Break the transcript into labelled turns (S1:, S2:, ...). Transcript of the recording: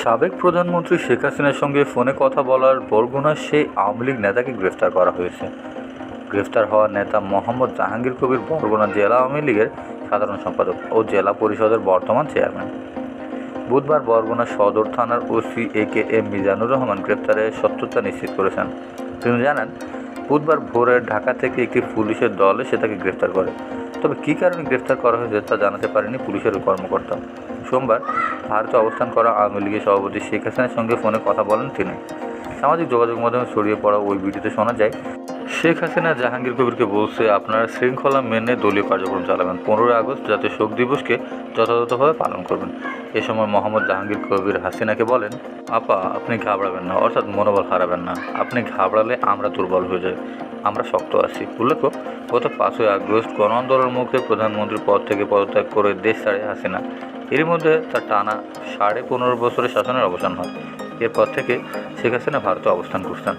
S1: সাবেক প্রধানমন্ত্রী শেখ হাসিনার সঙ্গে ফোনে কথা বলার বরগুনার সেই আওয়ামী লীগ নেতাকে গ্রেফতার করা হয়েছে। গ্রেফতার হওয়া নেতা মোহাম্মদ জাহাঙ্গীর কবির বরগুনা জেলা আওয়ামী লীগের সাধারণ সম্পাদক ও জেলা পরিষদের বর্তমান চেয়ারম্যান। বুধবার বরগুনা সদর থানার ওসি এ.কে.এম. মিজানুর রহমান গ্রেফতারের সত্যতা নিশ্চিত করেছেন। তিনি জানান, বুধবার ভোরে ঢাকা থেকে একটি পুলিশের দল এসে তাকে গ্রেফতার করে। তবে কী কারণে গ্রেফতার করা হয়েছে তা জানাতে পারেনি পুলিশের কর্মকর্তা। সোমবার ভারতে অবস্থান করা আওয়ামী লীগের সভাপতি শেখ হাসিনার সঙ্গে ফোনে কথা বলেন তিনি। সামাজিক যোগাযোগ মাধ্যমে ছড়িয়ে পড়া ওই ভিডিওতে শোনা যায়, শেখ হাসিনা জাহাঙ্গীর কবিরকে বলছে, আপনারা শৃঙ্খলা মেনে দলীয় কার্যক্রম চালাবেন, 15 আগস্ট জাতীয় শোক দিবসকে যথাযথভাবে পালন করবেন। এ সময় মোহাম্মদ জাহাঙ্গীর কবির হাসিনাকে বলেন, আপা আপনি ঘাবড়াবেন না, অর্থাৎ মনোবল হারাবেন না। আপনি ঘাবড়ালে আমরা দুর্বল হয়ে যাই, আমরা শক্ত আছি। উল্লেখ্য, গত 5 আগস্ট গণ আন্দোলনের মুখে প্রধানমন্ত্রীর পদ থেকে পদত্যাগ করে দেশ ছাড়ে হাসিনা। এরই মধ্যে তার টানা 15.5 বছরের শাসনের অবসান হয়। এরপর থেকে শেখ হাসিনা ভারতে অবস্থান করছেন।